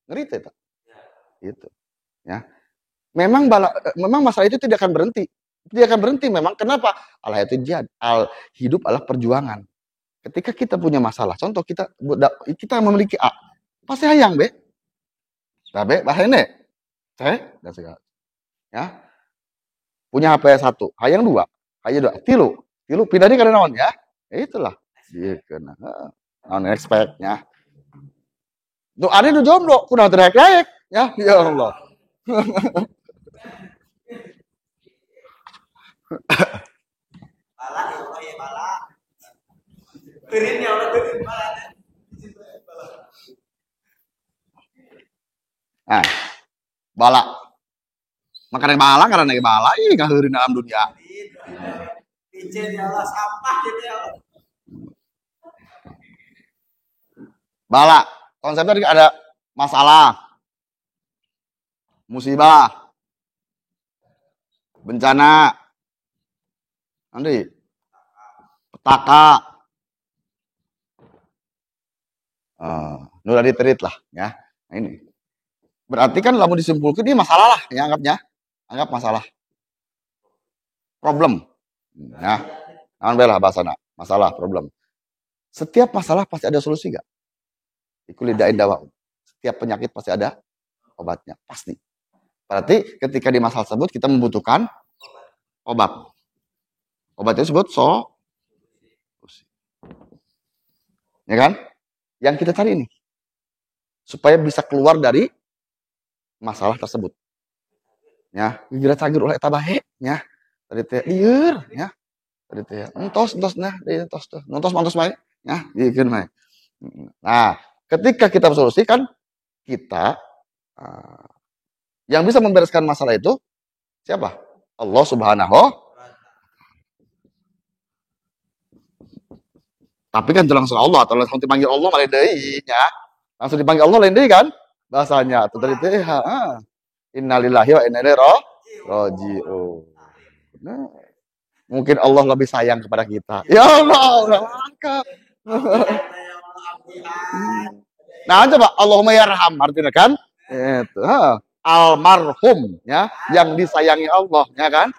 ngeri tidak? Itu, ya. Memang masalah itu tidak akan berhenti. Tidak akan berhenti memang. Kenapa? Allah itu hidup adalah perjuangan. Ketika kita punya masalah, contoh kita memiliki A, pasti hayang B. Nah, B bahane C dan segala. Ya. Punya HP 1, hayang 2, hayang 2, tilu pindah di karena naon ya. Itulah. Gitu nah. Non expect-nya. Tuh ada nu jomblo, kunaon teh daek ya. Ya Allah. Bala ya Allah ya bala. Beureun ya Allah beureun bala. Nah, bala. Makanya bala karena bala ih ngaheureun dalam dunia. Ijen ya Allah sampah gitu ya Allah. Bala, konsepnya ada masalah, musibah, bencana, nanti petaka, nu diterit lah ya. Nah, ini berarti kan lamun disimpulkan ini masalah lah ya, anggap masalah, problem, ya, naon lah bahasana, masalah, problem. Setiap masalah pasti ada solusi gak? Ikulidain dawa. Setiap penyakit pasti ada obatnya, pasti. Berarti ketika di masalah tersebut kita membutuhkan obat. Obatnya disebut solusi. Ya kan? Yang kita cari ini supaya bisa keluar dari masalah tersebut. Ya, geura cager ulah eta bae nya. Tadi teh lieur nya. Tadi teh entos nah, entos teh. Entos mantos bae nya, dikeun bae. Nah, ketika kita solusikan kita yang bisa membereskan masalah itu siapa? Allah Subhanahu. Tapi kan langsung Allah atau langsung dipanggil Allah malah deui nya. Langsung dipanggil Allah lain deui kan? Bahasanya atau tadi teh innalillahi wa inna ilaihi raji'un. Nah, mungkin Allah lebih sayang kepada kita. Ya Allah, maka. Nah, coba Allahumma yarham artinya kan? Itu, almarhum ya, yang disayangi Allah, ya kan?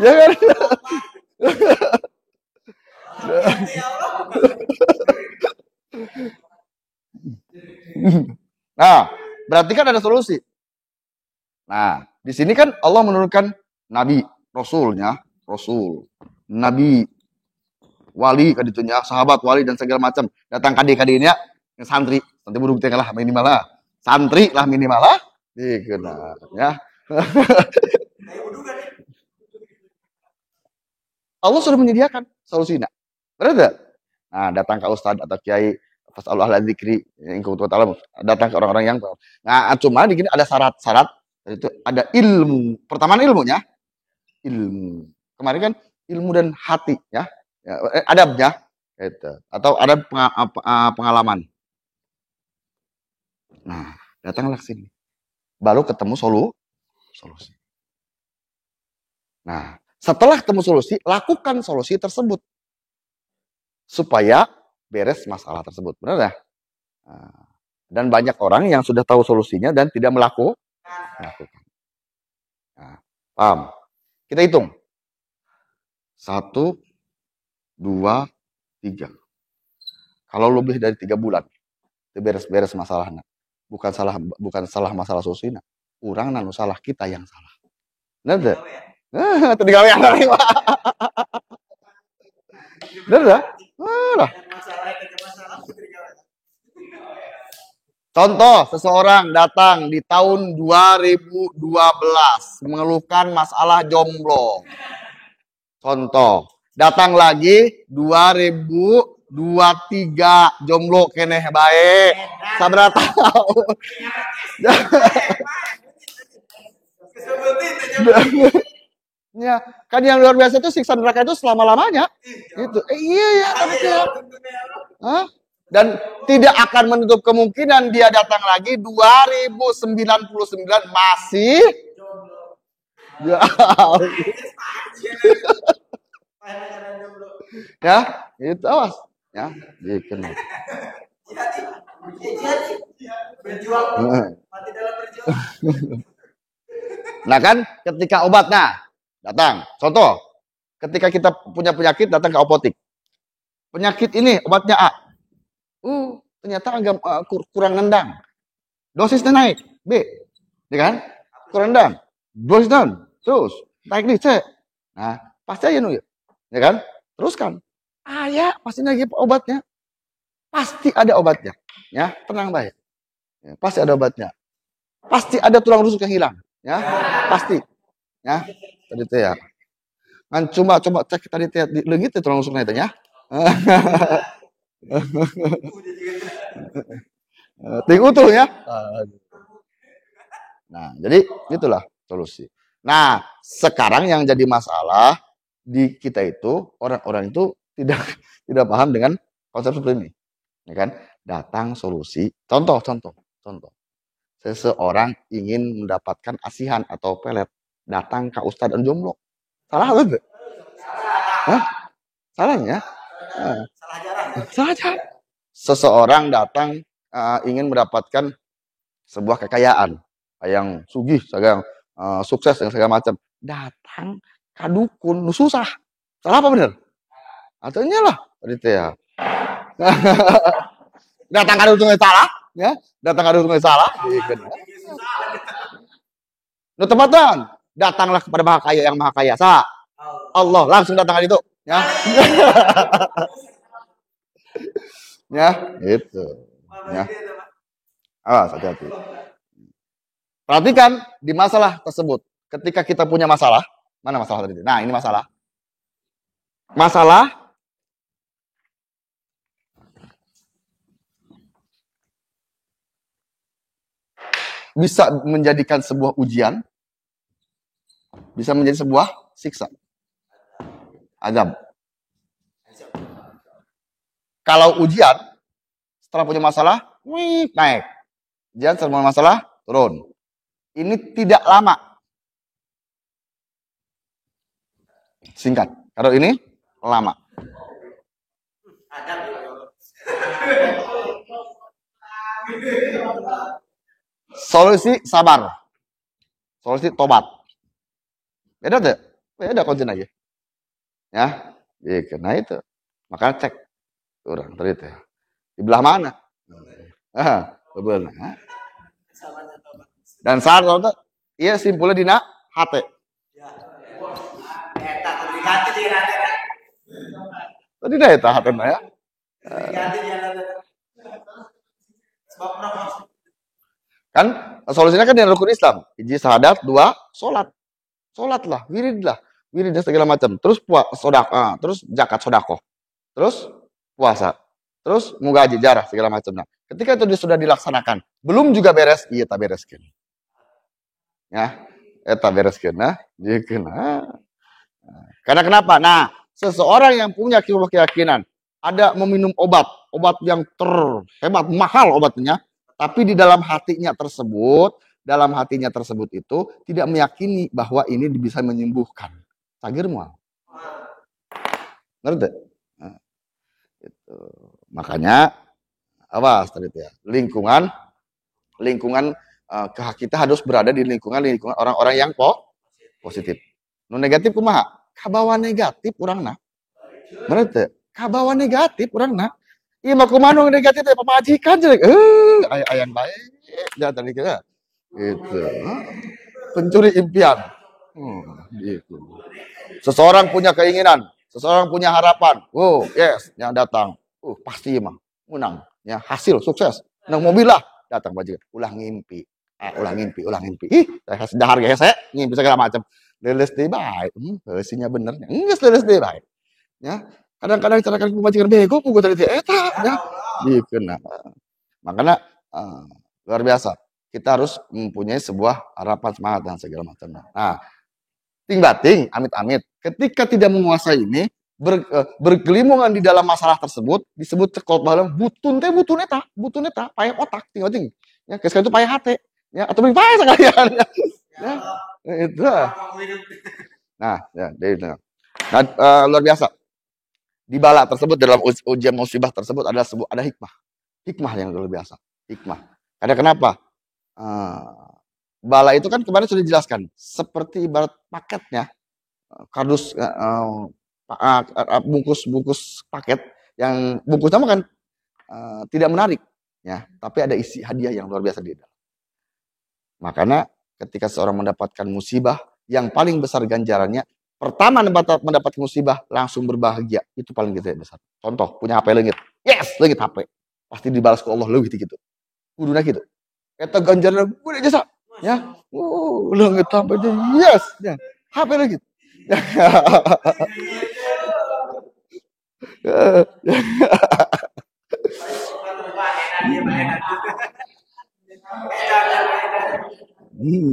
Ya kan? Nah, berarti kan ada solusi. Nah, di sini kan Allah menurunkan nabi, rasulnya, rasul, nabi, wali kaditunya, sahabat wali dan segala macam. Datang kadi-kadinya santri burung teh lah minimal lah. Santri lah minimal lah. Dikeunah ya. Allah sudah menyediakan solusinya. Benar? Nah, datang ke ustaz atau kiai pas Allah ala zikri ingkung ta'ala datang ke orang-orang yang tahu. Nah, cuma di sini ada syarat-syarat itu ada ilmu. Pertama ilmunya, ilmu. Kemarin kan ilmu dan hati ya. Adabnya itu atau ada pengalaman. Nah, datanglah ke sini. Baru ketemu solusi. Nah, setelah ketemu solusi, lakukan solusi tersebut supaya beres masalah tersebut. Benar ya? Dan banyak orang yang sudah tahu solusinya dan tidak melakukan. Nah, paham? Kita hitung. 1, 2, 3. Kalau lebih dari 3 bulan, itu beres-beres masalahnya. Bukan salah masalah solusinya. Urang nanu salah, kita yang salah. Benar enggak? Tadi gawean dari mah. Benar enggak? Contoh, seseorang datang di tahun 2012 mengeluhkan masalah jomblo. Contoh, datang lagi 2023 jomblo keneh bae. Sabaraha tahun. Ya, kan yang luar biasa itu siksa neraka itu selama-lamanya. Itu. Iya ya, Hah? Dan tidak akan menutup kemungkinan dia datang lagi 2099 masih ya. Ya, itu awas ya. Dikenal. Nah kan ketika obatnya datang, contoh ketika kita punya penyakit datang ke apotek. Penyakit ini obatnya A. Ternyata agak kurang nendang. Dosisnya naik. B. Ya kan? Kurang nendang. Dosisnya terus naik nih C. Nah, pasti aja nih. Ya kan? Teruskan. Ya, pasti lagi obatnya. Pasti ada obatnya. Ya, tenang baik. Ya, pasti ada obatnya. Pasti ada tulang rusuk yang hilang. Ya, pasti. Ya, tadi teh ya. Kan coba cek tadi teh leungit tulang rusuknya itu ya. Ting utuh ya. Nah, jadi itulah solusi. Nah, sekarang yang jadi masalah di kita itu orang-orang itu tidak paham dengan konsep seperti ini. Ya kan? Datang solusi. Contoh. Seseorang ingin mendapatkan asihan atau pelet, datang ke ustadz dan jomblo. Salah enggak? Hah? Salahnya? Salah jalan. Seseorang datang ingin mendapatkan sebuah kekayaan yang sugih, yang sukses yang segala macam. Datang ke dukun, susah. Salah apa bener? Artinya lah tadi teh ya. Datang ke dukun salah. Ya, datang ada hukumnya salah. Nu tempatan, datanglah kepada maha kaya yang maha kaya. Allah langsung datang itu. Ya. Ya, itu. Ya. Awas, hati-hati. Perhatikan di masalah tersebut. Ketika kita punya masalah, mana masalah tadi? Nah, ini masalah. Masalah bisa menjadikan sebuah ujian, bisa menjadi sebuah siksa. Azab. Kalau ujian, setelah punya masalah, naik. Ujian setelah punya masalah, turun. Ini tidak lama. Singkat. Kalau ini lama. Solusi sabar. Solusi tobat. Beda tuh? Beda konsen aja. Ya, nah itu. Maka cek. Orang tadi itu. Di belah mana? Betul. Dan saat itu, iya simpulnya dina hati. Tadi dah itu hati ya. Kan solusinya kan di rukun Islam. Hiji syahadat, dua sholat. Sholat lah, wirid segala macam. Terus sodako, terus zakat sodako. Terus puasa. Terus mugaji jarah segala macam. Nah, ketika itu sudah dilaksanakan, belum juga beres, iya tak bereskan. Ya, tak bereskan. Nah, karena kenapa? Nah, seseorang yang punya keyakinan ada meminum obat yang terhebat, mahal obatnya, tapi di dalam hatinya tersebut itu tidak meyakini bahwa ini bisa menyembuhkan. Sagir mual. Ngerti? Nah, itu. Makanya awas tadi ya. Lingkungan kita harus berada di lingkungan orang-orang yang positif. Nu negatif kumaha? Kabawa negatif urangna. Ngerti? Kabawa negatif urangna. Iya mah kumaha nu negatif teh pamajikan jeung aya baik. Ya tadi kira. Gitu. Pencuri impian. Gitu. Seseorang punya keinginan, seseorang punya harapan. Oh, yes, yang datang. Pasti emang menang. Ya, hasil sukses. Nang mobil lah datang bajikan. Ulah ngimpi. Ulah ngimpi. Ih, dahar ge hese, ngimpi segala macam. Leles deui bae. Heusinya bener. Geus leles deui bae. Ya. Kadang-kadang cara kan pemajikan bego puguh tadi teh eta ya. Gitu nah. Makanya luar biasa. Kita harus mempunyai sebuah harapan semangat dan segala macam. Nah, ting-bating, amit-amit. Ketika tidak menguasai ini, bergelimungan di dalam masalah tersebut, disebut cekot balang, butun eta, payah otak, ting-bating. Ya, keska itu payah hati. Ya, atau lebih payah sekalian. Ya, itu. Nah, ya, luar biasa. Di bala tersebut, dalam ujian musibah tersebut ada hikmah. Hikmah yang luar biasa. Hikmah. Ada kenapa? Bala itu kan kemarin sudah dijelaskan seperti ibarat paketnya kardus bungkus paket yang bungkusnya kan tidak menarik ya, tapi ada isi hadiah yang luar biasa di dalam. Makanya ketika seorang mendapatkan musibah yang paling besar ganjarannya, pertama mendapat musibah langsung berbahagia, itu paling gede besar. Contoh punya HP leungit, yes leungit HP pasti dibalas ke Allah leungit gitu, kuduna gitu. Eta ganjaran gede jasa ya. Leungit sampai yes ya. HP leungit.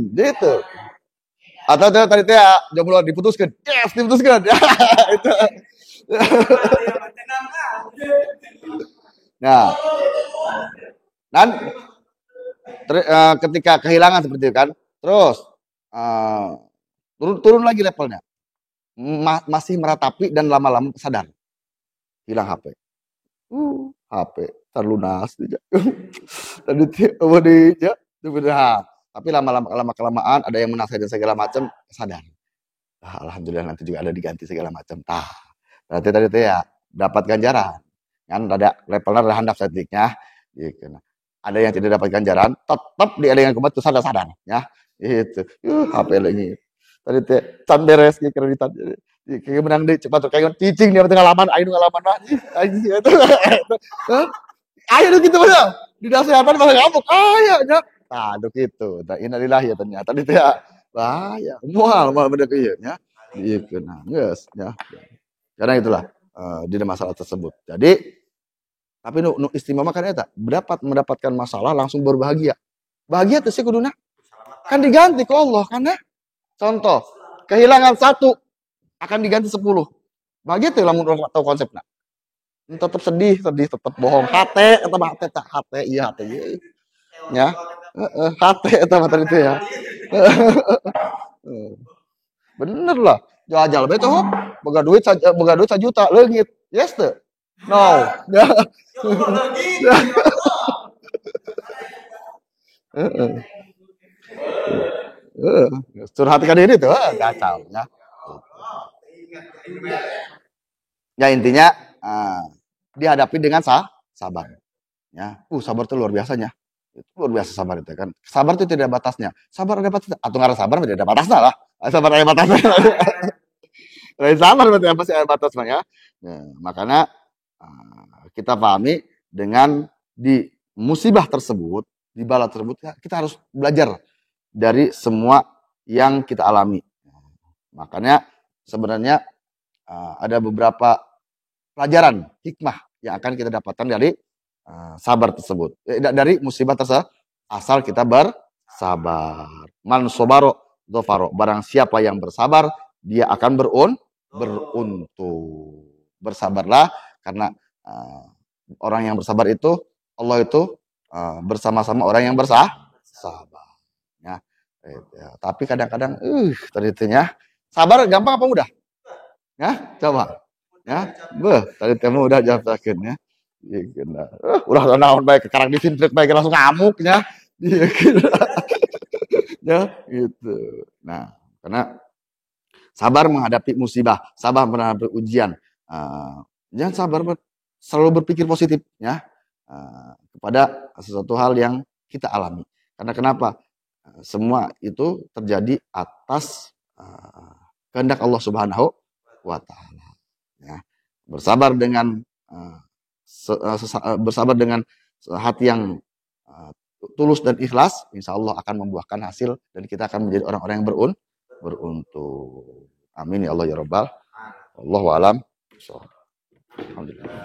Gitu. Atau tadi teh jomblo diputuskan. Yes, diputuskan. Itu. Nah. Dan ketika kehilangan seperti itu kan, terus turun lagi levelnya. Masih meratapi dan lama-lama sadar. Hilang HP. HP terlunas tadi ya tapi lama kelamaan ada yang menasihati segala macam sadar. Alhamdulillah nanti juga ada diganti segala macam. Berarti tadi ya dapat ganjaran kan, ada levelnya ada handap setiknya gitu. ada yang tidak dapat ganjaran, tetap dia dengan kumat itu sadar-sadar, ya. Itu. HP lagi. Tadi teh can beres kreditan. Kayak menang di cepat kayak cicing dia tengah ngalaman, ayo ngalaman mah. Itu. Ayo gitu bener. Di kesehatan malah ngamuk. Kayaknya. Nah, gitu. Nah, innalillahi ya ternyata itu ya. Bahaya. Mual bener kieu nya. Gitu nah, geus ya. Karena itulah di masalah tersebut. Jadi tapi nu istimewa kan eta, mendapatkan masalah langsung berbahagia. Bahagia tuh sih kuduna. Kan diganti ke Allah kan ya. Contoh, kehilangan 1 akan diganti 10. Bahagia tuh lamun tahu konsepnya. Tetap sedih, tetap bohong. Hate eta hate iya hate ya. Hate eta mah itu ya. Bener lah. Jajal bae tuh. Boga duit 1 juta leungit. Yes teu? No. Curhat kan ini tuh kacau ya. Ya intinya dihadapi dengan sabar. Ya, sabar itu luar biasanya. Itu luar biasa sabar itu kan. Sabar itu tidak ada batasnya. Sabar ada batasnya. Atau nggak sabar tidak ada batasnya lah. Sabar ada batasnya. Sabar berarti apa sih ada batasnya ya. Makanya kita pahami dengan di musibah tersebut, di bala tersebut kita harus belajar dari semua yang kita alami. Makanya sebenarnya ada beberapa pelajaran hikmah yang akan kita dapatkan dari sabar tersebut. Dari musibah tersebut asal kita bersabar. Man sobaro dhafaro. Barang siapa yang bersabar, dia akan beruntung. Bersabarlah karena orang yang bersabar itu Allah itu bersama-sama orang yang bersabar. Ya. Tapi kadang-kadang ternyata sabar gampang apa mudah? Ya, coba. Ya, tadi temu udah jawab sakit ya. Udah naon baik sekarang disintrek baik langsung ngamuk ya. Ya, gitu. Nah, karena sabar menghadapi musibah, sabar menghadapi ujian. Jangan sabar selalu berpikir positif ya kepada sesuatu hal yang kita alami. Karena kenapa? Semua itu terjadi atas kehendak Allah Subhanahu wa taala. Ya. Bersabar dengan hati yang tulus dan ikhlas, insya Allah akan membuahkan hasil dan kita akan menjadi orang-orang yang beruntung. Amin ya Allah ya Rabbal. Allahu a'lam. Alhamdulillah.